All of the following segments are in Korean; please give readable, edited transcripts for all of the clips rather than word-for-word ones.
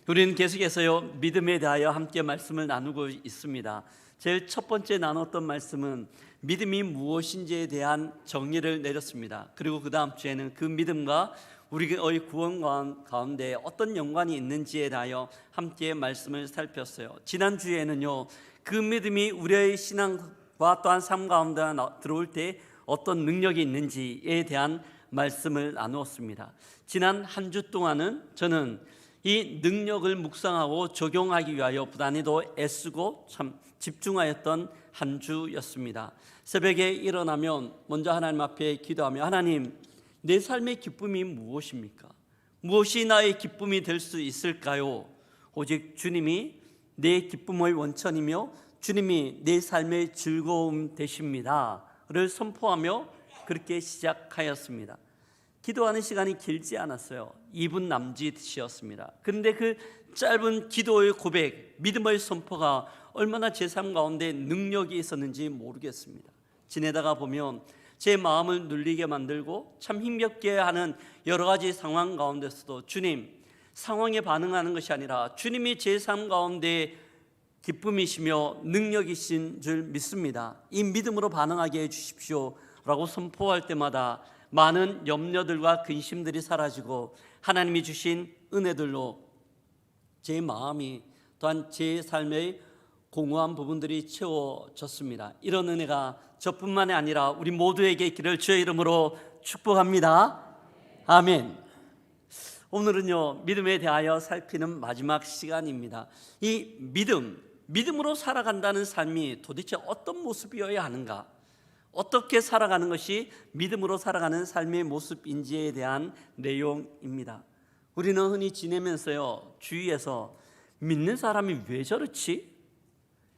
우리는 계속해서요 믿음에 대하여 함께 말씀을 나누고 있습니다. 제일 첫 번째 나눴던 말씀은 믿음이 무엇인지에 대한 정의를 내렸습니다. 그리고 그 다음 주에는 그 믿음과 우리의 구원 가운데 어떤 연관이 있는지에 대하여 함께 말씀을 살폈어요. 지난주에는요 그 믿음이 우리의 신앙과 또한 삶 가운데 들어올 때 어떤 능력이 있는지에 대한 말씀을 나누었습니다. 지난 한 주 동안은 저는 이 능력을 묵상하고 적용하기 위하여 부단히도 애쓰고 참 집중하였던 한 주였습니다. 새벽에 일어나면 먼저 하나님 앞에 기도하며, 하나님, 내 삶의 기쁨이 무엇입니까? 무엇이 나의 기쁨이 될 수 있을까요? 오직 주님이 내 기쁨의 원천이며 주님이 내 삶의 즐거움 되십니다 를 선포하며 그렇게 시작하였습니다. 기도하는 시간이 길지 않았어요. 2분 남짓이었습니다. 그런데 그 짧은 기도의 고백, 믿음의 선포가 얼마나 제 삶 가운데 능력이 있었는지 모르겠습니다. 지내다가 보면 제 마음을 눌리게 만들고 참 힘겹게 하는 여러 가지 상황 가운데서도 주님, 상황에 반응하는 것이 아니라 주님이 제 삶 가운데 기쁨이시며 능력이신 줄 믿습니다. 이 믿음으로 반응하게 해주십시오 라고 선포할 때마다 많은 염려들과 근심들이 사라지고 하나님이 주신 은혜들로 제 마음이 또한 제 삶의 공허한 부분들이 채워졌습니다. 이런 은혜가 저뿐만이 아니라 우리 모두에게 있기를 주의 이름으로 축복합니다. 아멘. 오늘은요 믿음에 대하여 살피는 마지막 시간입니다. 이 믿음으로 살아간다는 삶이 도대체 어떤 모습이어야 하는가, 어떻게 살아가는 것이 믿음으로 살아가는 삶의 모습인지에 대한 내용입니다. 우리는 흔히 지내면서요 주위에서 믿는 사람이 왜 저렇지?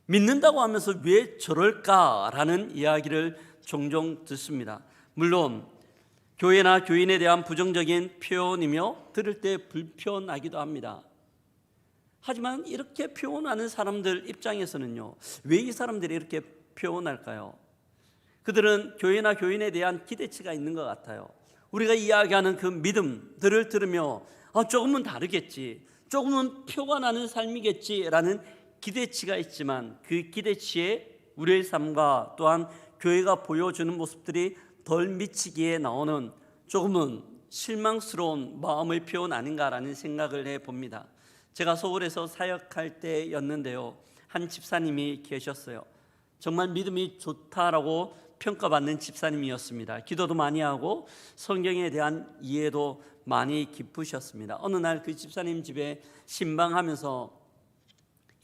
믿는다고 하면서 왜 저럴까라는 이야기를 종종 듣습니다. 물론 교회나 교인에 대한 부정적인 표현이며 들을 때 불편하기도 합니다. 하지만 이렇게 표현하는 사람들 입장에서는요 왜 이 사람들이 이렇게 표현할까요? 그들은 교회나 교인에 대한 기대치가 있는 것 같아요. 우리가 이야기하는 그 믿음들을 들으며 조금은 다르겠지, 조금은 표가 나는 삶이겠지라는 기대치가 있지만 그 기대치에 우리의 삶과 또한 교회가 보여주는 모습들이 덜 미치기에 나오는 조금은 실망스러운 마음의 표현 아닌가라는 생각을 해봅니다. 제가 서울에서 사역할 때였는데요 한 집사님이 계셨어요. 정말 믿음이 좋다라고 평가받는 집사님이었습니다. 기도도 많이 하고 성경에 대한 이해도 많이 깊으셨습니다. 어느 날 그 집사님 집에 신방하면서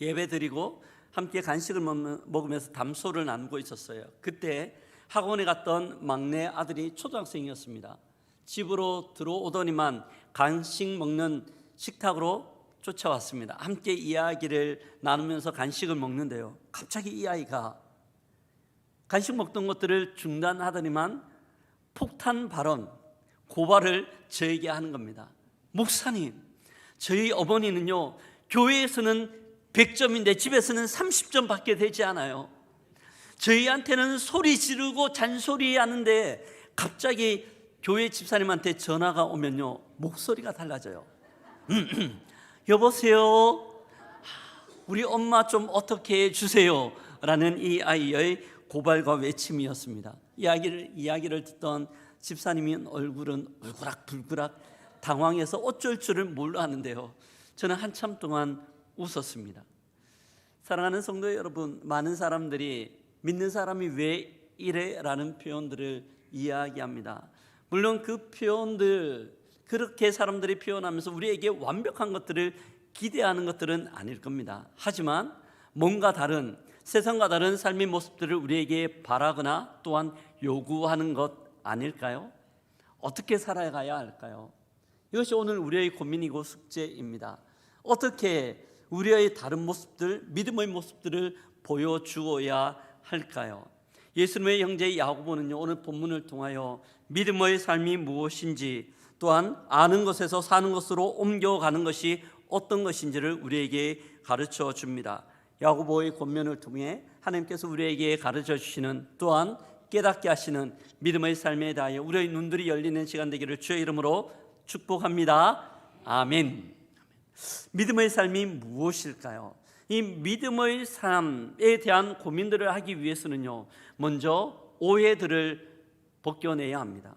예배드리고 함께 간식을 먹으면서 담소를 나누고 있었어요. 그때 학원에 갔던 막내 아들이 초등학생이었습니다. 집으로 들어오더니만 간식 먹는 식탁으로 쫓아왔습니다. 함께 이야기를 나누면서 간식을 먹는데요 갑자기 이 아이가 간식 먹던 것들을 중단하더니만 폭탄 발언, 고발을 저에게 하는 겁니다. 목사님, 저희 어머니는요 교회에서는 100점인데 집에서는 30점밖에 되지 않아요. 저희한테는 소리 지르고 잔소리 하는데 갑자기 교회 집사님한테 전화가 오면요 목소리가 달라져요. 여보세요, 우리 엄마 좀 어떻게 해주세요 라는 이 아이의 고발과 외침이었습니다. 이야기를 듣던 집사님이 얼굴은 울그락불그락 당황해서 어쩔 줄을 몰라 하는데요 저는 한참 동안 웃었습니다. 사랑하는 성도 여러분, 많은 사람들이 믿는 사람이 왜 이래? 라는 표현들을 이야기합니다. 물론 그 표현들, 그렇게 사람들이 표현하면서 우리에게 완벽한 것들을 기대하는 것들은 아닐 겁니다. 하지만 뭔가 다른, 세상과 다른 삶의 모습들을 우리에게 바라거나 또한 요구하는 것 아닐까요? 어떻게 살아가야 할까요? 이것이 오늘 우리의 고민이고 숙제입니다. 어떻게 우리의 다른 모습들, 믿음의 모습들을 보여주어야 할까요? 예수님의 형제 야고보는요 오늘 본문을 통하여 믿음의 삶이 무엇인지, 또한 아는 것에서 사는 것으로 옮겨가는 것이 어떤 것인지를 우리에게 가르쳐 줍니다. 야고보의 권면을 통해 하나님께서 우리에게 가르쳐 주시는, 또한 깨닫게 하시는 믿음의 삶에 대하여 우리의 눈들이 열리는 시간 되기를 주의 이름으로 축복합니다. 아멘. 믿음의 삶이 무엇일까요? 이 믿음의 삶에 대한 고민들을 하기 위해서는요, 먼저 오해들을 벗겨내야 합니다.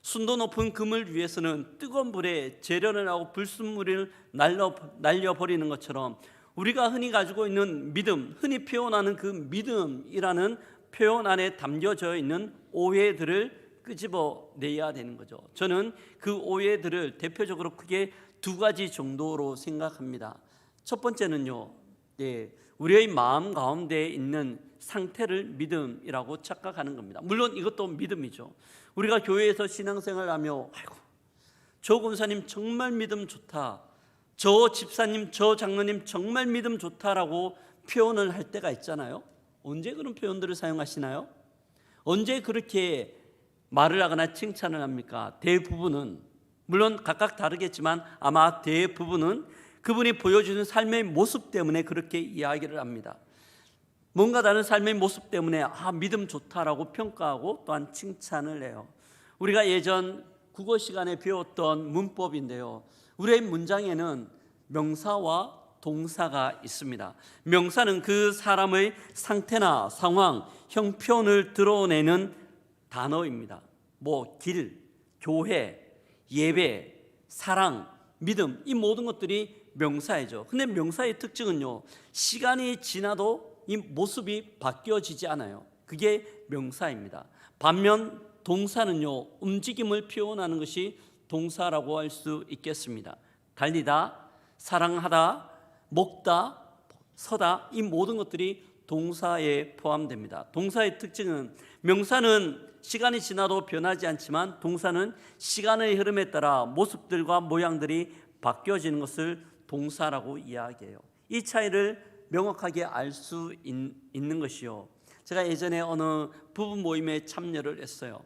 순도 높은 금을 위해서는 뜨거운 불에 재련을 하고 불순물을 날려버리는 것처럼 우리가 흔히 가지고 있는 믿음, 흔히 표현하는 그 믿음이라는 표현 안에 담겨져 있는 오해들을 끄집어내야 되는 거죠. 저는 그 오해들을 대표적으로 크게 두 가지 정도로 생각합니다. 첫 번째는요, 우리의 마음 가운데 있는 상태를 믿음이라고 착각하는 겁니다. 물론 이것도 믿음이죠. 우리가 교회에서 신앙생활을 하며 저 권사님 정말 믿음 좋다, 저 집사님, 저 장로님 정말 믿음 좋다라고 표현을 할 때가 있잖아요. 언제 그런 표현들을 사용하시나요? 언제 그렇게 말을 하거나 칭찬을 합니까? 대부분은, 물론 각각 다르겠지만 아마 대부분은 그분이 보여주는 삶의 모습 때문에 그렇게 이야기를 합니다. 뭔가 다른 삶의 모습 때문에 믿음 좋다라고 평가하고 또한 칭찬을 해요. 우리가 예전 국어 시간에 배웠던 문법인데요, 우리의 문장에는 명사와 동사가 있습니다. 명사는 그 사람의 상태나 상황, 형편을 드러내는 단어입니다. 길, 교회, 예배, 사랑, 믿음, 이 모든 것들이 명사이죠. 근데 명사의 특징은요, 시간이 지나도 이 모습이 바뀌어지지 않아요. 그게 명사입니다. 반면 동사는요, 움직임을 표현하는 것이 동사라고 할 수 있겠습니다. 달리다, 사랑하다, 먹다, 서다, 이 모든 것들이 동사에 포함됩니다. 동사의 특징은, 명사는 시간이 지나도 변하지 않지만 동사는 시간의 흐름에 따라 모습들과 모양들이 바뀌어지는 것을 동사라고 이야기해요. 이 차이를 명확하게 알 수 있는 것이요, 제가 예전에 어느 부부 모임에 참여를 했어요.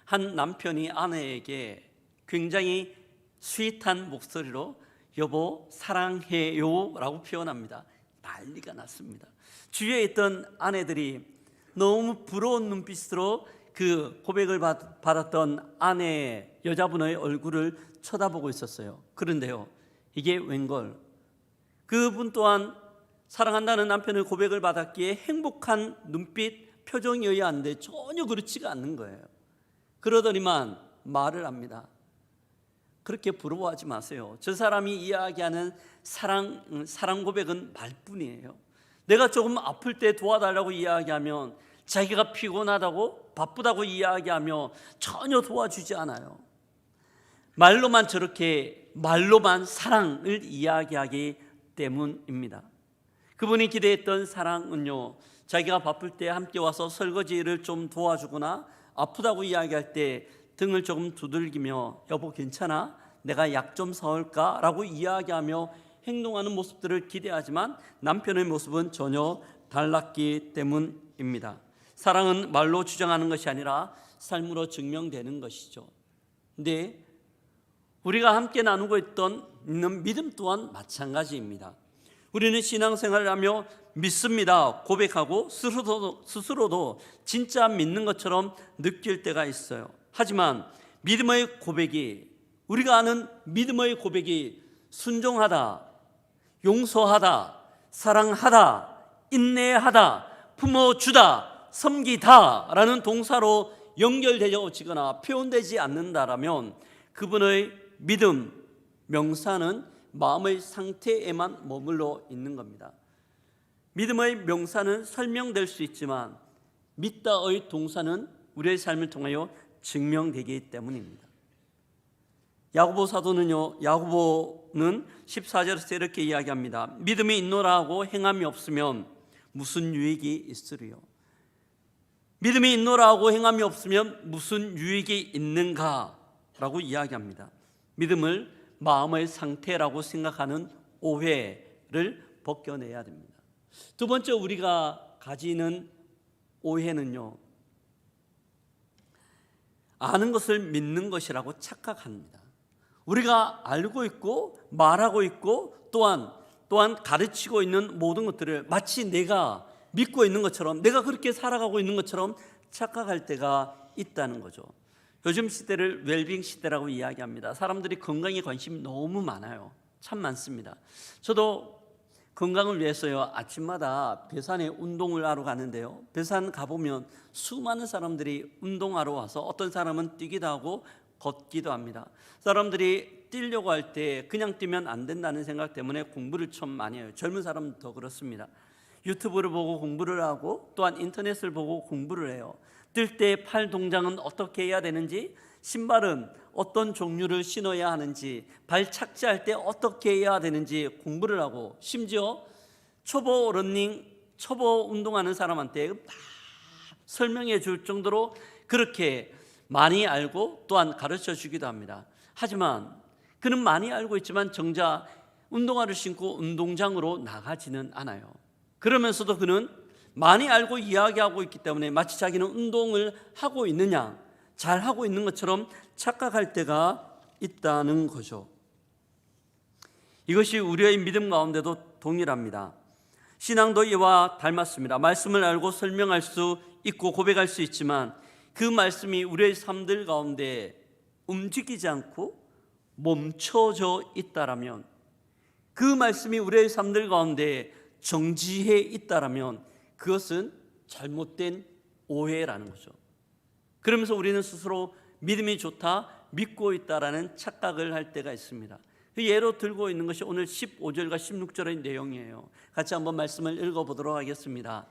한 남편이 아내에게 굉장히 스윗한 목소리로 여보 사랑해요 라고 표현합니다. 난리가 났습니다. 주위에 있던 아내들이 너무 부러운 눈빛으로 그 고백을 받았던 아내의, 여자분의 얼굴을 쳐다보고 있었어요. 그런데요, 이게 웬걸, 그분 또한 사랑한다는 남편의 고백을 받았기에 행복한 눈빛, 표정이어야 하는데 전혀 그렇지가 않는 거예요. 그러더니만 말을 합니다. 그렇게 부러워하지 마세요. 저 사람이 이야기하는 사랑 고백은 말뿐이에요. 내가 조금 아플 때 도와달라고 이야기하면 자기가 피곤하다고 바쁘다고 이야기하며 전혀 도와주지 않아요. 말로만 사랑을 이야기하기 때문입니다. 그분이 기대했던 사랑은요, 자기가 바쁠 때 함께 와서 설거지를 좀 도와주거나 아프다고 이야기할 때 등을 조금 두들기며 여보 괜찮아? 내가 약 좀 사올까? 라고 이야기하며 행동하는 모습들을 기대하지만 남편의 모습은 전혀 달랐기 때문입니다. 사랑은 말로 주장하는 것이 아니라 삶으로 증명되는 것이죠. 근데 우리가 함께 나누고 있는 믿음 또한 마찬가지입니다. 우리는 신앙생활을 하며 믿습니다 고백하고 스스로도 진짜 믿는 것처럼 느낄 때가 있어요. 하지만 믿음의 고백이, 우리가 아는 믿음의 고백이 순종하다, 용서하다, 사랑하다, 인내하다, 품어주다, 섬기다 라는 동사로 연결되어지거나 표현되지 않는다라면 그분의 믿음, 명사는 마음의 상태에만 머물러 있는 겁니다. 믿음의 명사는 설명될 수 있지만 믿다의 동사는 우리의 삶을 통하여 증명되기 때문입니다. 야고보 사도는요, 야고보는 14절에서 이렇게 이야기합니다. 믿음이 있노라 하고 행함이 없으면 무슨 유익이 있으리요? 믿음이 있노라 하고 행함이 없으면 무슨 유익이 있는가? 라고 이야기합니다. 믿음을 마음의 상태라고 생각하는 오해를 벗겨내야 됩니다. 두 번째 우리가 가지는 오해는요, 아는 것을 믿는 것이라고 착각합니다. 우리가 알고 있고 말하고 있고 또한 가르치고 있는 모든 것들을 마치 내가 믿고 있는 것처럼, 내가 그렇게 살아가고 있는 것처럼 착각할 때가 있다는 거죠. 요즘 시대를 웰빙 시대라고 이야기합니다. 사람들이 건강에 관심이 너무 많아요. 참 많습니다. 저도 건강을 위해서요, 아침마다 배산에 운동을 하러 가는데요, 배산 가보면 수많은 사람들이 운동하러 와서 어떤 사람은 뛰기도 하고 걷기도 합니다. 사람들이 뛰려고 할 때 그냥 뛰면 안 된다는 생각 때문에 공부를 좀 많이 해요. 젊은 사람은 더 그렇습니다. 유튜브를 보고 공부를 하고 또한 인터넷을 보고 공부를 해요. 뛸 때 팔 동작은 어떻게 해야 되는지, 신발은 어떤 종류를 신어야 하는지, 발 착지할 때 어떻게 해야 되는지 공부를 하고, 심지어 초보 러닝, 초보 운동하는 사람한테 다 설명해 줄 정도로 그렇게 많이 알고 또한 가르쳐 주기도 합니다. 하지만 그는 많이 알고 있지만 정작 운동화를 신고 운동장으로 나가지는 않아요. 그러면서도 그는 많이 알고 이야기하고 있기 때문에 마치 자기는 운동을 하고 있느냐, 잘 하고 있는 것처럼 착각할 때가 있다는 거죠. 이것이 우리의 믿음 가운데도 동일합니다. 신앙도 이와 닮았습니다. 말씀을 알고 설명할 수 있고 고백할 수 있지만 그 말씀이 우리의 삶들 가운데 움직이지 않고 멈춰져 있다라면, 그 말씀이 우리의 삶들 가운데 정지해 있다라면 그것은 잘못된 오해라는 거죠. 그러면서 우리는 스스로 믿음이 좋다, 믿고 있다라는 착각을 할 때가 있습니다. 그 예로 들고 있는 것이 오늘 15절과 16절의 내용이에요. 같이 한번 말씀을 읽어보도록 하겠습니다.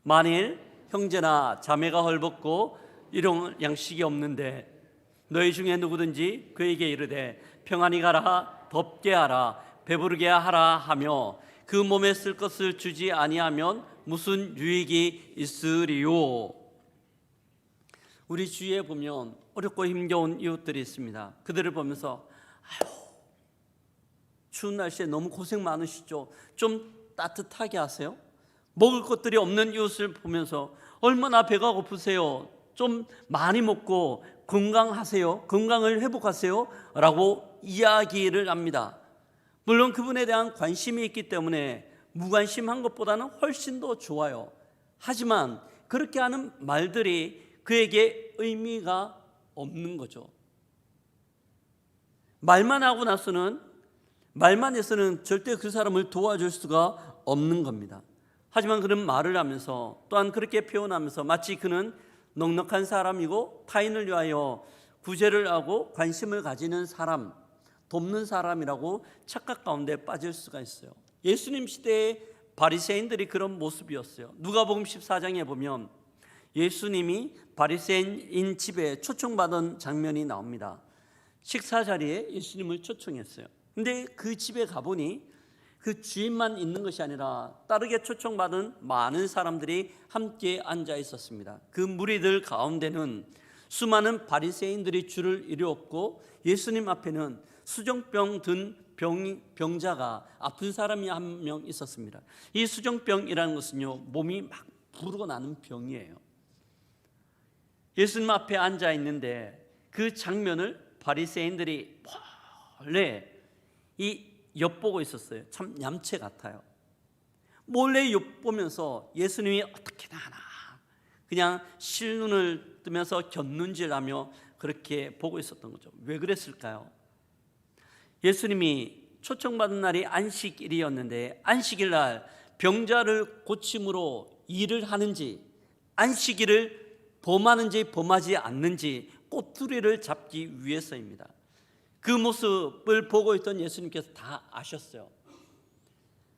만일 형제나 자매가 헐벗고 일용 양식이 없는데 너희 중에 누구든지 그에게 이르되 평안히 가라, 덥게 하라, 배부르게 하라 하며 그 몸에 쓸 것을 주지 아니하면 무슨 유익이 있으리요. 우리 주위에 보면 어렵고 힘겨운 이웃들이 있습니다. 그들을 보면서 아유, 추운 날씨에 너무 고생 많으시죠? 좀 따뜻하게 하세요. 먹을 것들이 없는 이웃을 보면서 얼마나 배가 고프세요? 좀 많이 먹고 건강하세요. 건강을 회복하세요 라고 이야기를 합니다. 물론 그분에 대한 관심이 있기 때문에 무관심한 것보다는 훨씬 더 좋아요. 하지만 그렇게 하는 말들이 그에게 의미가 없는 거죠. 말만 하고 나서는, 말만 해서는 절대 그 사람을 도와줄 수가 없는 겁니다. 하지만 그는 말을 하면서 또한 그렇게 표현하면서 마치 그는 넉넉한 사람이고 타인을 위하여 구제를 하고 관심을 가지는 사람, 돕는 사람이라고 착각 가운데 빠질 수가 있어요. 예수님 시대의 바리새인들이 그런 모습이었어요. 누가복음 14장에 보면 예수님이 바리새인 집에 초청받은 장면이 나옵니다. 식사 자리에 예수님을 초청했어요. 근데 그 집에 가보니 그 주인만 있는 것이 아니라 따르게 초청받은 많은 사람들이 함께 앉아 있었습니다. 그 무리들 가운데는 수많은 바리새인들이 줄을 이루었고 예수님 앞에는 수정병 든 병자가 아픈 사람이 한 명 있었습니다. 이 수정병이라는 것은요, 몸이 막 부르고 나는 병이에요. 예수님 앞에 앉아 있는데 그 장면을 바리새인들이 몰래 엿보고 있었어요. 참 얌체 같아요. 몰래 엿보면서 예수님이 어떻게 하나 그냥 실눈을 뜨면서 곁눈질하며 그렇게 보고 있었던 거죠. 왜 그랬을까요? 예수님이 초청받은 날이 안식일이었는데 안식일 날 병자를 고침으로 일을 하는지 안식일을 범하는지 범하지 않는지 꼬투리를 잡기 위해서입니다. 그 모습을 보고 있던 예수님께서 다 아셨어요.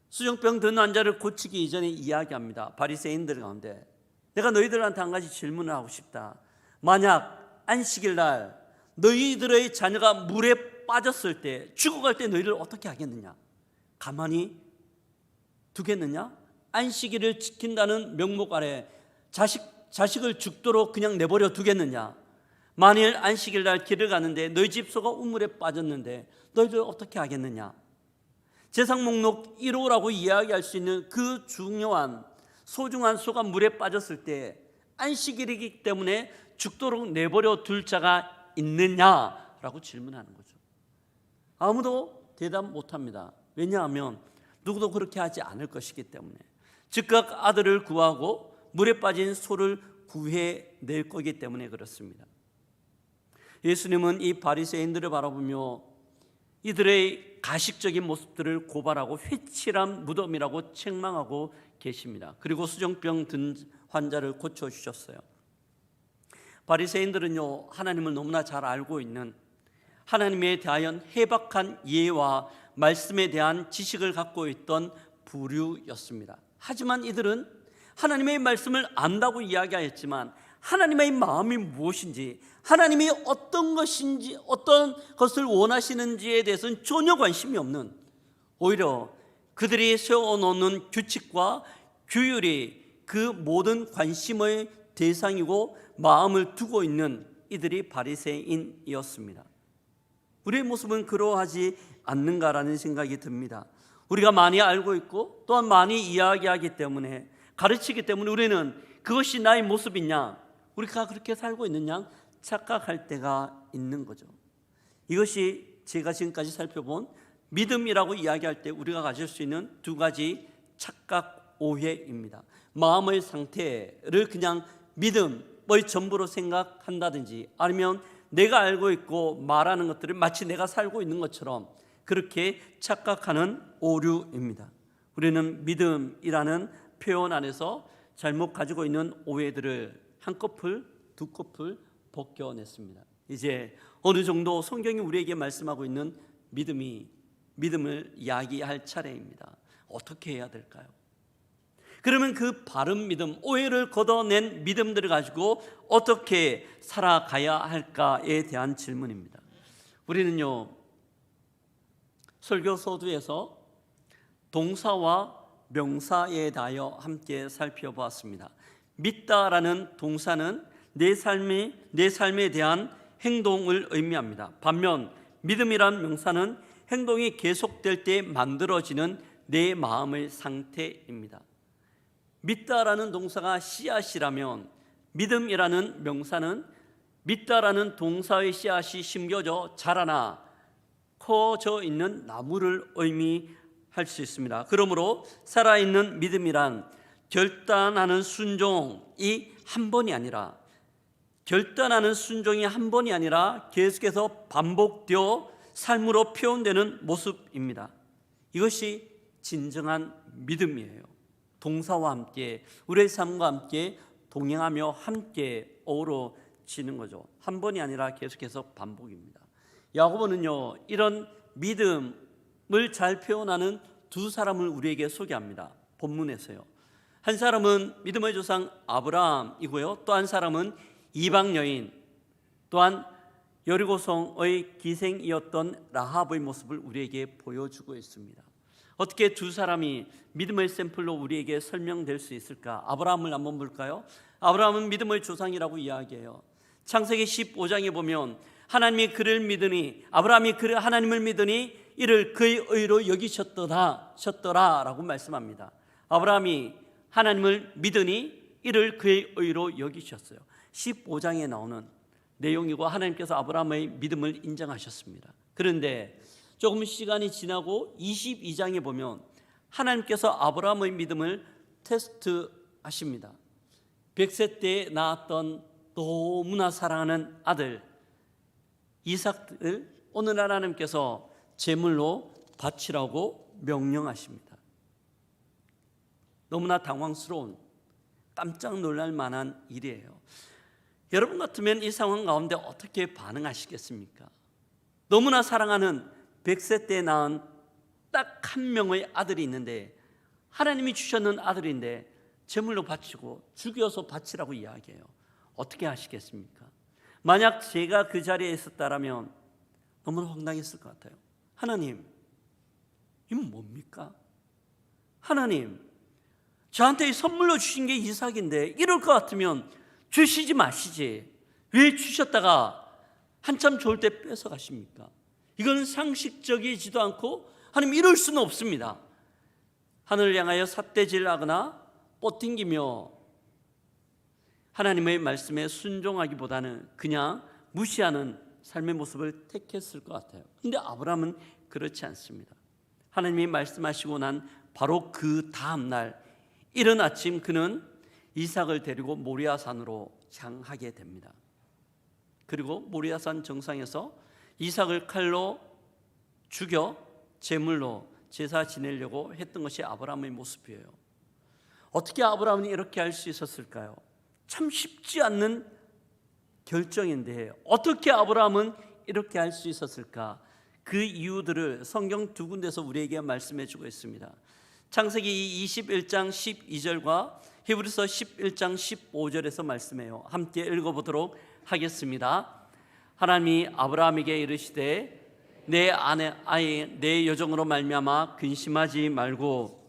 수정병 든 환자를 고치기 이전에 이야기합니다. 바리새인들 가운데 내가 너희들한테 한 가지 질문을 하고 싶다. 만약 안식일 날 너희들의 자녀가 물에 빠졌을 때, 죽어갈 때 너희를 어떻게 하겠느냐? 가만히 두겠느냐? 안식일을 지킨다는 명목 아래 자식을 죽도록 그냥 내버려 두겠느냐? 만일 안식일 날 길을 가는데 너희 집소가 우물에 빠졌는데 너희들 어떻게 하겠느냐? 제상 목록 1호라고 이야기할 수 있는 그 중요한 소중한 소가 물에 빠졌을 때 안식일이기 때문에 죽도록 내버려 둘 자가 있느냐라고 질문하는 거죠. 아무도 대답 못합니다. 왜냐하면 누구도 그렇게 하지 않을 것이기 때문에. 즉각 아들을 구하고 물에 빠진 소를 구해낼 거기 때문에 그렇습니다. 예수님은 이 바리새인들을 바라보며 이들의 가식적인 모습들을 고발하고 회칠한 무덤이라고 책망하고 계십니다. 그리고 수정병 든 환자를 고쳐주셨어요. 바리새인들은요, 하나님을 너무나 잘 알고 있는, 하나님에 대하여 해박한 이해와 말씀에 대한 지식을 갖고 있던 부류였습니다. 하지만 이들은 하나님의 말씀을 안다고 이야기하였지만 하나님의 마음이 무엇인지, 하나님이 어떤 것인지, 어떤 것을 원하시는지에 대해서는 전혀 관심이 없는, 오히려 그들이 세워놓는 규칙과 규율이 그 모든 관심의 대상이고 마음을 두고 있는 이들이 바리새인이었습니다. 우리의 모습은 그러하지 않는가라는 생각이 듭니다. 우리가 많이 알고 있고 또한 많이 이야기하기 때문에, 가르치기 때문에 우리는 그것이 나의 모습이냐, 우리가 그렇게 살고 있느냐 착각할 때가 있는 거죠. 이것이 제가 지금까지 살펴본 믿음이라고 이야기할 때 우리가 가질 수 있는 두 가지 착각 오해입니다. 마음의 상태를 그냥 믿음의 전부로 생각한다든지, 아니면 내가 알고 있고 말하는 것들을 마치 내가 살고 있는 것처럼 그렇게 착각하는 오류입니다. 우리는 믿음이라는 표현 안에서 잘못 가지고 있는 오해들을 한꺼풀 두꺼풀 벗겨냈습니다. 이제 어느 정도 성경이 우리에게 말씀하고 있는 믿음을 이야기할 차례입니다. 어떻게 해야 될까요? 그러면 그 바른 믿음, 오해를 걷어낸 믿음들을 가지고 어떻게 살아가야 할까에 대한 질문입니다. 우리는요, 설교 서두에서 동사와 명사에 대하여 함께 살펴보았습니다. 믿다라는 동사는 내 삶에 대한 행동을 의미합니다. 반면 믿음이란 명사는 행동이 계속될 때 만들어지는 내 마음의 상태입니다. 믿다라는 동사가 씨앗이라면 믿음이라는 명사는 믿다라는 동사의 씨앗이 심겨져 자라나 커져 있는 나무를 의미할 수 있습니다. 그러므로 살아있는 믿음이란 결단하는 순종이 한 번이 아니라 계속해서 반복되어 삶으로 표현되는 모습입니다. 이것이 진정한 믿음이에요. 동사와 함께, 우리의 삶과 함께 동행하며 함께 어우러지는 거죠. 한 번이 아니라 계속해서 반복입니다. 야고보는요, 이런 믿음을 잘 표현하는 두 사람을 우리에게 소개합니다. 본문에서요. 한 사람은 믿음의 조상 아브라함이고요, 또 한 사람은 이방 여인, 또한 여리고성의 기생이었던 라합의 모습을 우리에게 보여주고 있습니다. 어떻게 두 사람이 믿음의 샘플로 우리에게 설명될 수 있을까? 아브라함을 한번 볼까요? 아브라함은 믿음의 조상이라고 이야기해요. 창세기 15장에 보면 하나님이 그를 믿으니, 아브라함이 하나님을 믿으니 이를 그의 의로 여기셨더라라고 말씀합니다. 아브라함이 하나님을 믿으니 이를 그의 의로 여기셨어요. 15장에 나오는 내용이고 하나님께서 아브라함의 믿음을 인정하셨습니다. 그런데 조금 시간이 지나고 22장에 보면 하나님께서 아브라함의 믿음을 테스트하십니다. 100세 때 낳았던 너무나 사랑하는 아들 이삭을 오늘날 하나님께서 제물로 바치라고 명령하십니다. 너무나 당황스러운, 깜짝 놀랄 만한 일이에요. 여러분 같으면 이 상황 가운데 어떻게 반응하시겠습니까? 너무나 사랑하는 100세 때 낳은 딱 한 명의 아들이 있는데, 하나님이 주셨는 아들인데 제물로 바치고 죽여서 바치라고 이야기해요. 어떻게 하시겠습니까? 만약 제가 그 자리에 있었다면 너무나 황당했을 것 같아요. 하나님, 이건 뭡니까? 하나님, 저한테 선물로 주신 게 이삭인데 이럴 것 같으면 주시지 마시지. 왜 주셨다가 한참 좋을 때 뺏어 가십니까? 이건 상식적이지도 않고, 하나님 이럴 수는 없습니다. 하늘을 향하여 삿대질하거나 뻗팅기며 하나님의 말씀에 순종하기보다는 그냥 무시하는 삶의 모습을 택했을 것 같아요. 그런데 아브라함은 그렇지 않습니다. 하나님이 말씀하시고 난 바로 그 다음 날 이른 아침 그는 이삭을 데리고 모리아산으로 향하게 됩니다. 그리고 모리아산 정상에서 이삭을 칼로 죽여 제물로 제사 지내려고 했던 것이 아브라함의 모습이에요. 어떻게 아브라함이 이렇게 할 수 있었을까요? 참 쉽지 않는 결정인데 어떻게 아브라함은 이렇게 할 수 있었을까? 그 이유들을 성경 두 군데서 우리에게 말씀해 주고 있습니다. 창세기 21장 12절과 히브리서 11장 15절에서 말씀해요. 함께 읽어보도록 하겠습니다. 하나님이 아브라함에게 이르시되 내 아이 내 여종으로 말미암아 근심하지 말고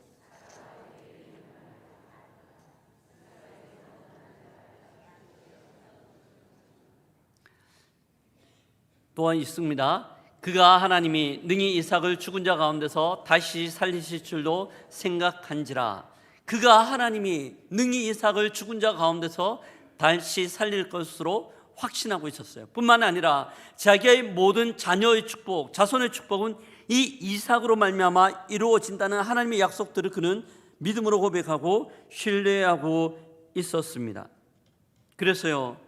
또한 있습니다. 그가 하나님이 능히 이삭을 죽은 자 가운데서 다시 살리실 줄로 생각한지라. 그가 하나님이 능히 이삭을 죽은 자 가운데서 다시 살릴 것으로 확신하고 있었어요. 뿐만 아니라 자기의 모든 자녀의 축복, 자손의 축복은 이 이삭으로 말미암아 이루어진다는 하나님의 약속들을 그는 믿음으로 고백하고 신뢰하고 있었습니다. 그래서요,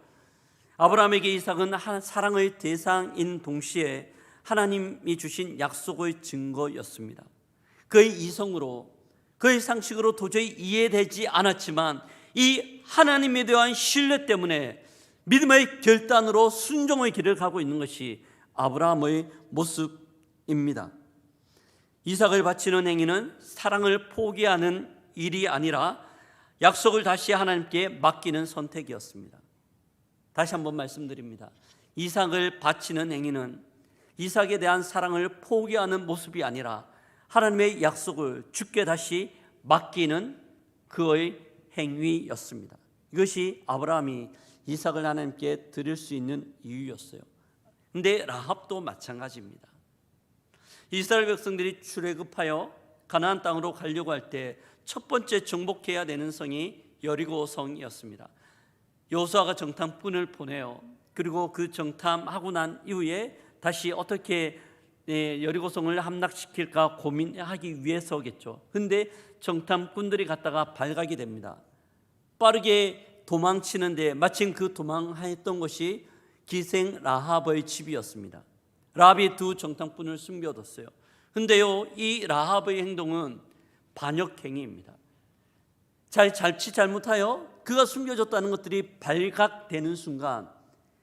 아브라함에게 이삭은 사랑의 대상인 동시에 하나님이 주신 약속의 증거였습니다. 그의 이성으로, 그의 상식으로 도저히 이해되지 않았지만 이 하나님에 대한 신뢰 때문에 믿음의 결단으로 순종의 길을 가고 있는 것이 아브라함의 모습입니다. 이삭을 바치는 행위는 사랑을 포기하는 일이 아니라 약속을 다시 하나님께 맡기는 선택이었습니다. 다시 한번 말씀드립니다. 이삭을 바치는 행위는 이삭에 대한 사랑을 포기하는 모습이 아니라 하나님의 약속을 주께 다시 맡기는 그의 행위였습니다. 이것이 아브라함이 이삭을 하나님께 드릴 수 있는 이유였어요. 그런데 라합도 마찬가지입니다. 이스라엘 백성들이 출애굽하여 가나안 땅으로 가려고 할 때 첫 번째 정복해야 되는 성이 여리고성이었습니다. 여호수아가 정탐꾼을 보내요. 그리고 그 정탐하고 난 이후에 다시 어떻게 여리고성을 함락시킬까 고민하기 위해서겠죠. 그런데 정탐꾼들이 갔다가 발각이 됩니다. 빠르게 도망치는데 마침 그 도망했던 것이 기생 라합의 집이었습니다. 라합이 두 정탐꾼을 숨겨뒀어요. 그런데요, 이 라합의 행동은 반역행위입니다. 자칫 잘못하여 그가 숨겨졌다는 것들이 발각되는 순간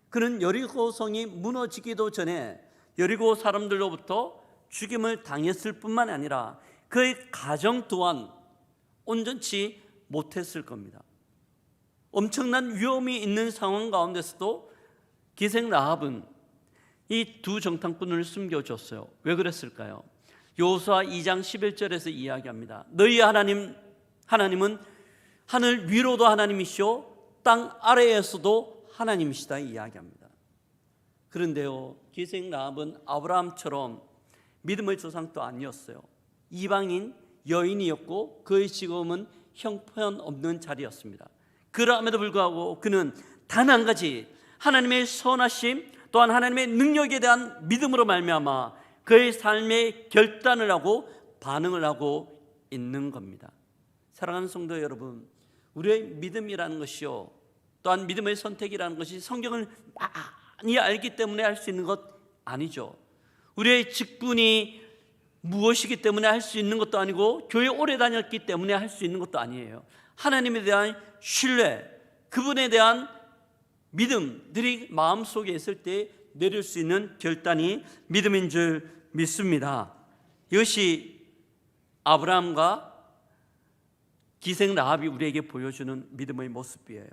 그는 여리고성이 무너지기도 전에 여리고 사람들로부터 죽임을 당했을 뿐만 아니라 그의 가정 또한 온전치 못했을 겁니다. 엄청난 위험이 있는 상황 가운데서도 기생 라합은 이 두 정탐꾼을 숨겨줬어요. 왜 그랬을까요? 여호수아 2장 11절에서 이야기합니다. 너희 하나님은 하늘 위로도 하나님이시오 땅 아래에서도 하나님이시다 이야기합니다. 그런데요, 기생 라합은 아브라함처럼 믿음의 조상도 아니었어요. 이방인 여인이었고 그의 직업은 형편없는 자리였습니다. 그럼에도 불구하고 그는 단 한 가지 하나님의 선하심 또한 하나님의 능력에 대한 믿음으로 말미암아 그의 삶의 결단을 하고 반응을 하고 있는 겁니다. 사랑하는 성도 여러분, 우리의 믿음이라는 것이요 또한 믿음의 선택이라는 것이 성경을 많이 알기 때문에 할 수 있는 것 아니죠. 우리의 직분이 무엇이기 때문에 할 수 있는 것도 아니고 교회 오래 다녔기 때문에 할 수 있는 것도 아니에요. 하나님에 대한 신뢰, 그분에 대한 믿음들이 마음속에 있을 때 내릴 수 있는 결단이 믿음인 줄 믿습니다. 이것이 아브라함과 기생 라합이 우리에게 보여주는 믿음의 모습이에요.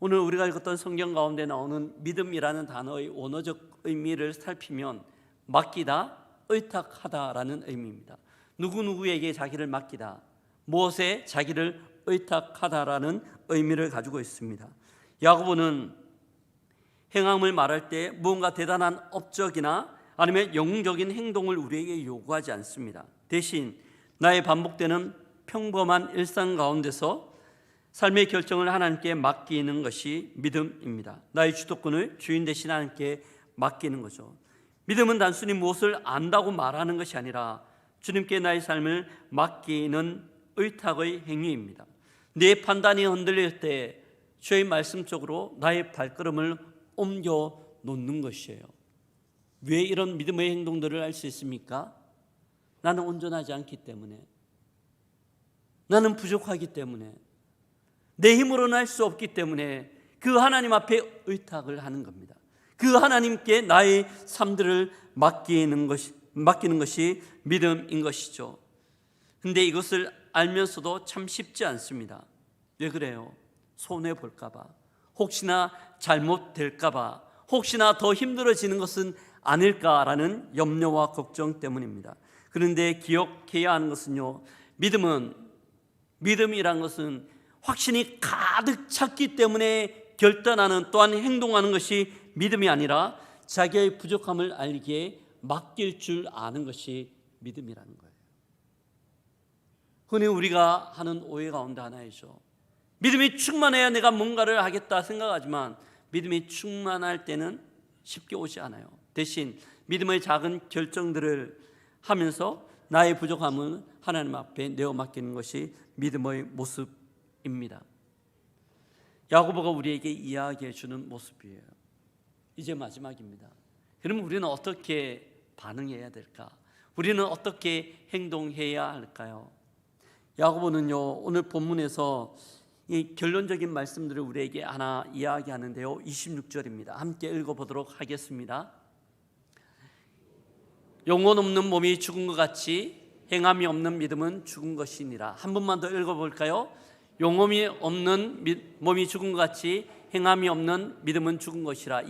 오늘 우리가 읽었던 성경 가운데 나오는 믿음이라는 단어의 원어적 의미를 살피면 맡기다, 의탁하다라는 의미입니다. 누구누구에게 자기를 맡기다, 무엇에 자기를 의탁하다라는 의미를 가지고 있습니다. 야고보는 행함을 말할 때 무언가 대단한 업적이나 아니면 영웅적인 행동을 우리에게 요구하지 않습니다. 대신 나의 반복되는 평범한 일상 가운데서 삶의 결정을 하나님께 맡기는 것이 믿음입니다. 나의 주도권을 주인 되신 하나님께 맡기는 거죠. 믿음은 단순히 무엇을 안다고 말하는 것이 아니라 주님께 나의 삶을 맡기는 의탁의 행위입니다. 내 판단이 흔들릴 때 주의 말씀 쪽으로 나의 발걸음을 옮겨 놓는 것이에요. 왜 이런 믿음의 행동들을 할 수 있습니까? 나는 온전하지 않기 때문에, 나는 부족하기 때문에, 내 힘으로는 할 수 없기 때문에 그 하나님 앞에 의탁을 하는 겁니다. 그 하나님께 나의 삶들을 맡기는 것이 믿음인 것이죠. 근데 이것을 알면서도 참 쉽지 않습니다. 왜 그래요? 손해볼까 봐, 혹시나 잘못될까 봐, 혹시나 더 힘들어지는 것은 아닐까라는 염려와 걱정 때문입니다. 그런데 기억해야 하는 것은요, 믿음이란 것은 확신이 가득 찼기 때문에 결단하는, 또한 행동하는 것이 믿음이 아니라 자기의 부족함을 알기에 맡길 줄 아는 것이 믿음이라는 거예요. 흔히 우리가 하는 오해 가운데 하나이죠. 믿음이 충만해야 내가 뭔가를 하겠다 생각하지만 믿음이 충만할 때는 쉽게 오지 않아요. 대신 믿음의 작은 결정들을 하면서 나의 부족함을 하나님 앞에 내어 맡기는 것이 믿음의 모습입니다. 야고보가 우리에게 이야기해 주는 모습이에요. 이제 마지막입니다. 그러면 우리는 어떻게 반응해야 될까? 우리는 어떻게 행동해야 할까요? 야고보는요, 오늘 본문에서 이 결론적인 말씀들을 우리에게 하나 이야기하는데요, 26절입니다. 함께 읽어보도록 하겠습니다. 영혼 없는 몸이 죽은 것 같이 행함이 없는 믿음은 죽은 것이니라. 한 번만 더 읽어볼까요? 영혼이 없는 몸이 죽은 것 같이 행함이 없는 믿음은 죽은 것이라.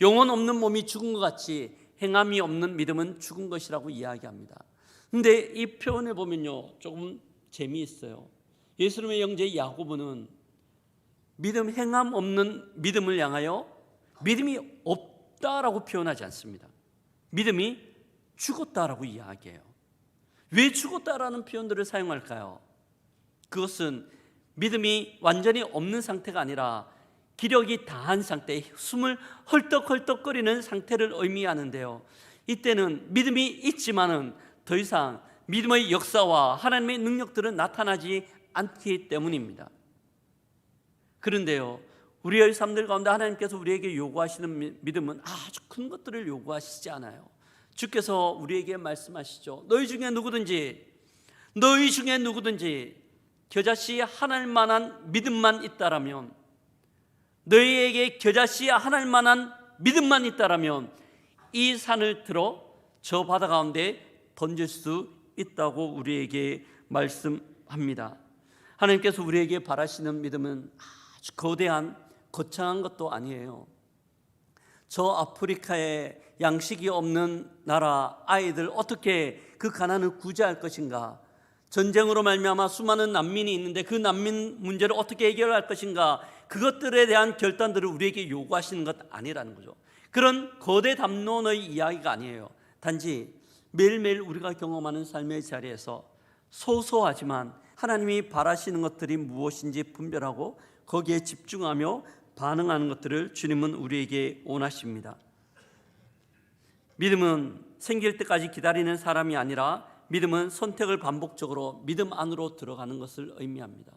영혼 없는 몸이 죽은 것 같이 행함이 없는 믿음은 죽은 것이라고 이야기합니다. 근데 이 표현에 보면요, 조금 재미있어요. 예수님의 형제 야고보는 행함 없는 믿음을 향하여 믿음이 없다라고 표현하지 않습니다. 믿음이 죽었다라고 이야기해요. 왜 죽었다라는 표현들을 사용할까요? 그것은 믿음이 완전히 없는 상태가 아니라 기력이 다한 상태, 숨을 헐떡헐떡거리는 상태를 의미하는데요, 이때는 믿음이 있지만은 더 이상 믿음의 역사와 하나님의 능력들은 나타나지 않기 때문입니다. 그런데요, 우리의 삶들 가운데 하나님께서 우리에게 요구하시는 믿음은 아주 큰 것들을 요구하시지 않아요. 주께서 우리에게 말씀하시죠. 너희 중에 누구든지 겨자씨 하나일 만한 믿음만 있다라면, 너희에게 겨자씨 하나일 만한 믿음만 있다라면 이 산을 들어 저 바다 가운데 던질 수 있다고 우리에게 말씀합니다. 하나님께서 우리에게 바라시는 믿음은 아주 거대한 거창한 것도 아니에요. 저 아프리카에 양식이 없는 나라 아이들 어떻게 그 가난을 구제할 것인가, 전쟁으로 말미암아 수많은 난민이 있는데 그 난민 문제를 어떻게 해결할 것인가, 그것들에 대한 결단들을 우리에게 요구하시는 것 아니라는 거죠. 그런 거대 담론의 이야기가 아니에요. 단지 매일매일 우리가 경험하는 삶의 자리에서 소소하지만 하나님이 바라시는 것들이 무엇인지 분별하고 거기에 집중하며 반응하는 것들을 주님은 우리에게 원하십니다. 믿음은 생길 때까지 기다리는 사람이 아니라 믿음은 선택을 반복적으로 믿음 안으로 들어가는 것을 의미합니다.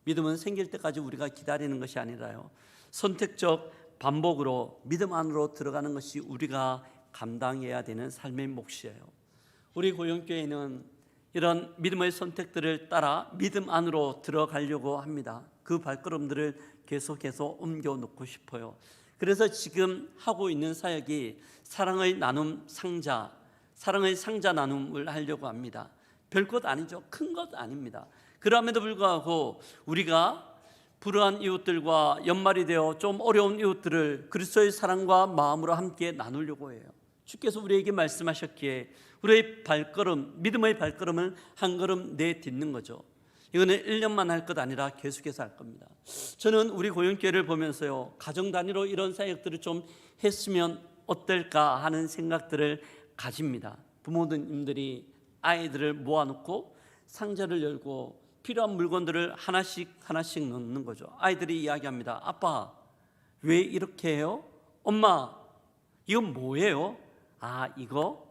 믿음은 생길 때까지 우리가 기다리는 것이 아니라요, 선택적 반복으로 믿음 안으로 들어가는 것이 우리가 감당해야 되는 삶의 몫이에요. 우리 고영교회는 이런 믿음의 선택들을 따라 믿음 안으로 들어가려고 합니다. 그 발걸음들을 계속해서 옮겨놓고 싶어요. 그래서 지금 하고 있는 사역이 사랑의 나눔 상자, 사랑의 상자 나눔을 하려고 합니다. 별것 아니죠. 큰 것 아닙니다. 그럼에도 불구하고 우리가 불우한 이웃들과 연말이 되어 좀 어려운 이웃들을 그리스도의 사랑과 마음으로 함께 나누려고 해요. 주께서 우리에게 말씀하셨기에 우리의 발걸음, 믿음의 발걸음을 한 걸음 내딛는 거죠. 이거는 1년만 할 것 아니라 계속해서 할 겁니다. 저는 우리 고영교회를 보면서요, 가정 단위로 이런 사역들을 좀 했으면 어떨까 하는 생각들을 가집니다. 부모님들이 아이들을 모아놓고 상자를 열고 필요한 물건들을 하나씩 넣는 거죠. 아이들이 이야기합니다. 아빠, 왜 이렇게 해요? 엄마, 이건 뭐예요? 아, 이거?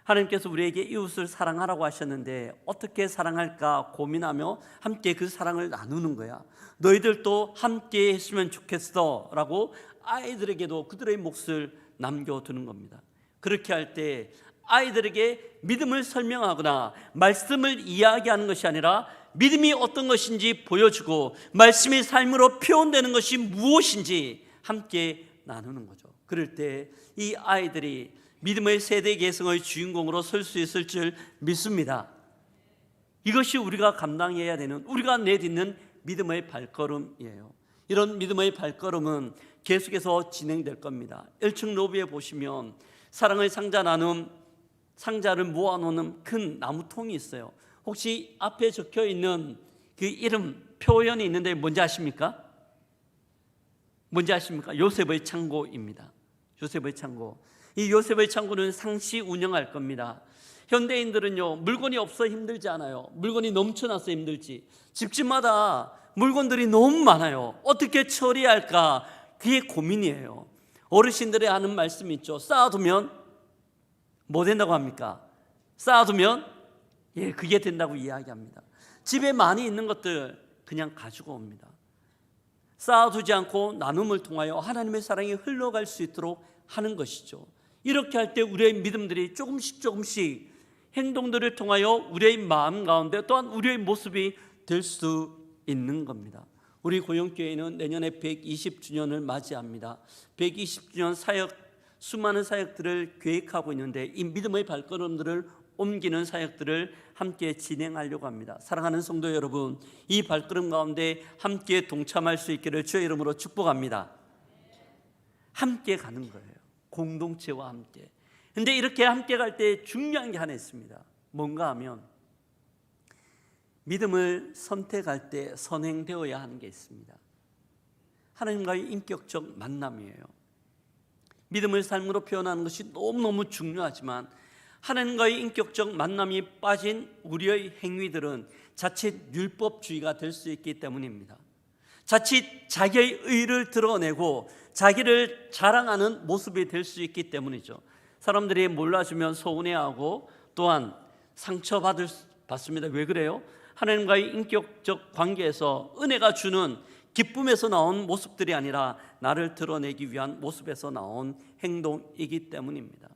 하나님께서 우리에게 이웃을 사랑하라고 하셨는데 어떻게 사랑할까 고민하며 함께 그 사랑을 나누는 거야. 너희들도 함께 했으면 좋겠어 라고 아이들에게도 그들의 몫을 남겨두는 겁니다. 그렇게 할 때 아이들에게 믿음을 설명하거나 말씀을 이야기하는 것이 아니라 믿음이 어떤 것인지 보여주고 말씀이 삶으로 표현되는 것이 무엇인지 함께 나누는 거죠. 그럴 때 이 아이들이 믿음의 세대 계승의 주인공으로 설 수 있을 줄 믿습니다. 이것이 우리가 감당해야 되는, 우리가 내딛는 믿음의 발걸음이에요. 이런 믿음의 발걸음은 계속해서 진행될 겁니다. 1층 로비에 보시면 사랑의 상자 나눔, 상자를 모아놓는 큰 나무통이 있어요. 혹시 앞에 적혀 있는 그 이름 표현이 있는데 뭔지 아십니까? 뭔지 아십니까? 요셉의 창고입니다. 요셉의 창고. 이 요셉의 창고는 상시 운영할 겁니다. 현대인들은요, 물건이 없어 힘들지 않아요. 물건이 넘쳐나서 힘들지. 집집마다 물건들이 너무 많아요. 어떻게 처리할까? 그게 고민이에요. 어르신들이 하는 말씀이 있죠. 쌓아두면 뭐 된다고 합니까? 쌓아두면 그게 된다고 이야기합니다. 집에 많이 있는 것들 그냥 가지고 옵니다. 쌓아두지 않고 나눔을 통하여 하나님의 사랑이 흘러갈 수 있도록 하는 것이죠. 이렇게 할 때 우리의 믿음들이 조금씩 행동들을 통하여 우리의 마음 가운데 또한 우리의 모습이 될 수 있는 겁니다. 우리 고용교회는 내년에 120주년을 맞이합니다. 120주년 사역, 수많은 사역들을 계획하고 있는데 이 믿음의 발걸음들을 옮기는 사역들을 함께 진행하려고 합니다. 사랑하는 성도 여러분, 이 발걸음 가운데 함께 동참할 수 있기를 주의 이름으로 축복합니다. 함께 가는 거예요. 공동체와 함께. 근데 이렇게 함께 갈 때 중요한 게 하나 있습니다. 뭔가 하면 믿음을 선택할 때 선행되어야 하는 게 있습니다. 하나님과의 인격적 만남이에요. 믿음을 삶으로 표현하는 것이 너무너무 중요하지만 하나님과의 인격적 만남이 빠진 우리의 행위들은 자칫 율법주의가 될 수 있기 때문입니다. 자칫 자기의 의를 드러내고 자기를 자랑하는 모습이 될 수 있기 때문이죠. 사람들이 몰라주면 서운해하고 또한 상처받습니다. 왜 그래요? 하나님과의 인격적 관계에서 은혜가 주는 기쁨에서 나온 모습들이 아니라 나를 드러내기 위한 모습에서 나온 행동이기 때문입니다.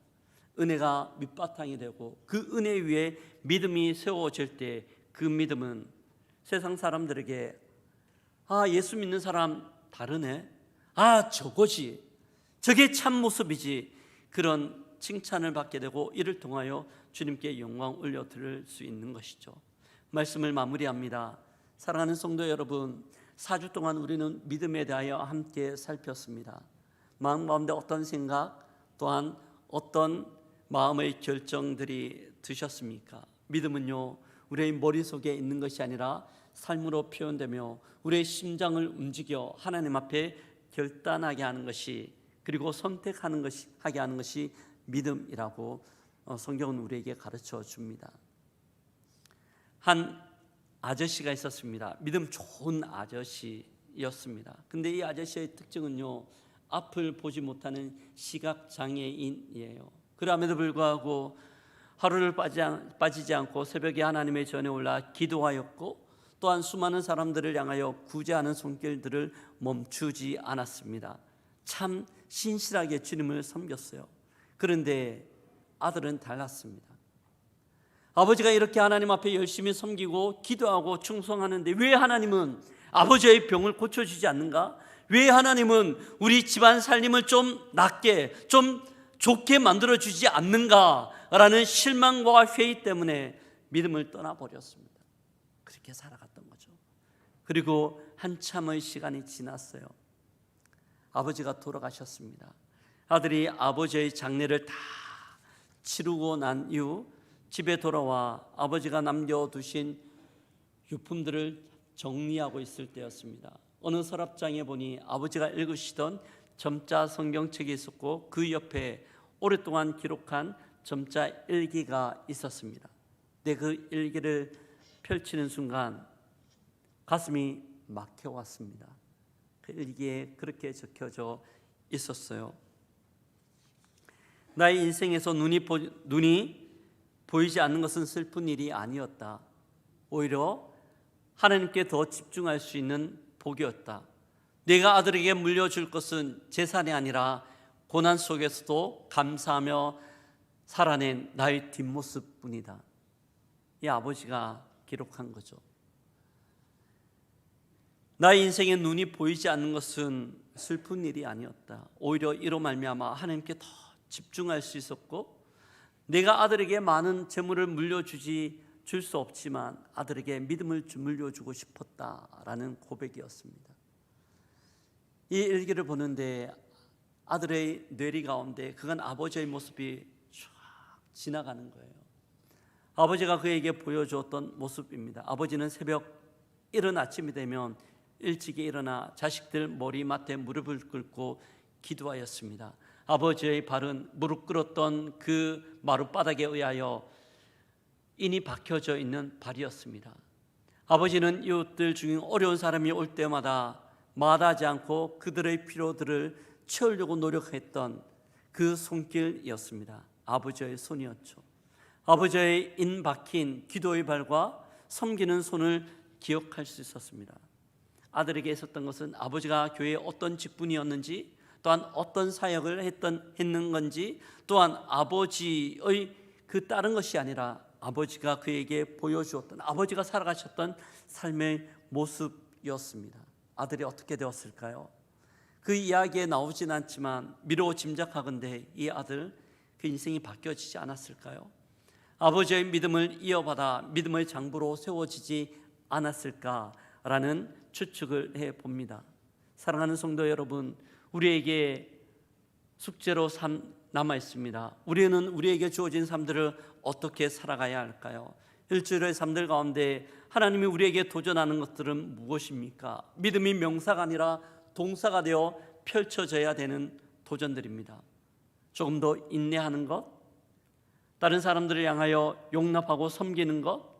은혜가 밑바탕이 되고 그 은혜 위에 믿음이 세워질 때 그 믿음은 세상 사람들에게 예수 믿는 사람 다르네, 저거지, 저게 참 모습이지, 그런 칭찬을 받게 되고 이를 통하여 주님께 영광 올려드릴 수 있는 것이죠. 말씀을 마무리합니다. 사랑하는 성도 여러분, 4주 동안 우리는 믿음에 대하여 함께 살폈습니다. 마음 가운데 어떤 생각 또한 어떤 마음의 결정들이 드셨습니까? 믿음은요, 우리의 머릿속에 있는 것이 아니라 삶으로 표현되며 우리의 심장을 움직여 하나님 앞에 결단하게 하는 것이, 그리고 선택하는 것이, 하게 하는 것이 믿음이라고 성경은 우리에게 가르쳐 줍니다. 한 아저씨가 있었습니다. 믿음 좋은 아저씨였습니다. 근데 이 아저씨의 특징은요, 앞을 보지 못하는 시각장애인이에요. 그럼에도 불구하고 하루를 빠지지 않고 새벽에 하나님의 전에 올라 기도하였고 또한 수많은 사람들을 향하여 구제하는 손길들을 멈추지 않았습니다. 참 신실하게 주님을 섬겼어요. 그런데 아들은 달랐습니다. 아버지가 이렇게 하나님 앞에 열심히 섬기고 기도하고 충성하는데 왜 하나님은 아버지의 병을 고쳐주지 않는가? 왜 하나님은 우리 집안 살림을 좀 낫게, 좀 좋게 만들어주지 않는가라는 실망과 회의 때문에 믿음을 떠나버렸습니다. 그렇게 살아갔던 거죠. 그리고 한참의 시간이 지났어요. 아버지가 돌아가셨습니다. 아들이 아버지의 장례를 다 치르고 난 이후 집에 돌아와 아버지가 남겨두신 유품들을 정리하고 있을 때였습니다. 어느 서랍장에 보니 아버지가 읽으시던 점자 성경책이 있었고 그 옆에 오랫동안 기록한 점자 일기가 있었습니다. 근데 그 일기를 펼치는 순간 가슴이 막혀왔습니다. 그 일기에 그렇게 적혀져 있었어요. 나의 인생에서 눈이 보이지 않는 것은 슬픈 일이 아니었다. 오히려 하나님께 더 집중할 수 있는 복이었다. 내가 아들에게 물려줄 것은 재산이 아니라 고난 속에서도 감사하며 살아낸 나의 뒷모습뿐이다. 이 아버지가 기록한 거죠. 나의 인생에 눈이 보이지 않는 것은 슬픈 일이 아니었다. 오히려 이로 말미암아 하나님께 더 집중할 수 있었고, 내가 아들에게 많은 재물을 줄 수 없지만 아들에게 믿음을 물려주고 싶었다라는 고백이었습니다. 이 일기를 보는데 아들의 뇌리 가운데 그건 아버지의 모습이 쫙 지나가는 거예요. 아버지가 그에게 보여주었던 모습입니다. 아버지는 새벽 이른 아침이 되면 일찍이 일어나 자식들 머리맡에 무릎을 꿇고 기도하였습니다. 아버지의 발은 무릎 꿇었던 그 마룻바닥에 의하여 인이 박혀져 있는 발이었습니다. 아버지는 이웃들 중에 어려운 사람이 올 때마다 마다하지 않고 그들의 필요들을 채우려고 노력했던 그 손길이었습니다. 아버지의 손이었죠. 아버지의 인 박힌 기도의 발과 섬기는 손을 기억할 수 있었습니다. 아들에게 있었던 것은 아버지가 교회에 어떤 직분이었는지, 또한 어떤 사역을 했는 건지, 또한 아버지의 그 다른 것이 아니라 아버지가 그에게 보여주었던, 아버지가 살아가셨던 삶의 모습이었습니다. 아들이 어떻게 되었을까요? 그 이야기에 나오진 않지만 미루어 짐작하건대 이 아들 그 인생이 바뀌어지지 않았을까요? 아버지의 믿음을 이어받아 믿음의 장부로 세워지지 않았을까라는 추측을 해봅니다. 사랑하는 성도 여러분, 우리에게 숙제로 남아 있습니다. 우리는 우리에게 주어진 삶들을 어떻게 살아가야 할까요? 일주일의 삶들 가운데 하나님이 우리에게 도전하는 것들은 무엇입니까? 믿음이 명사가 아니라 동사가 되어 펼쳐져야 되는 도전들입니다. 조금 더 인내하는 것, 다른 사람들을 향하여 용납하고 섬기는 것,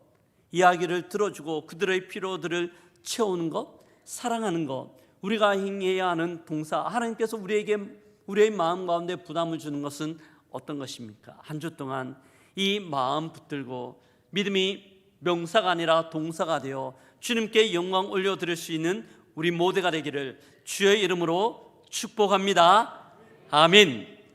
이야기를 들어주고 그들의 필요들을 채우는 것, 사랑하는 것, 우리가 행해야 하는 동사, 하나님께서 우리에게 우리의 마음 가운데 부담을 주는 것은 어떤 것입니까? 한 주 동안 이 마음 붙들고 믿음이 명사가 아니라 동사가 되어 주님께 영광 올려드릴 수 있는 우리 모두가 되기를 주의 이름으로 축복합니다. 아멘.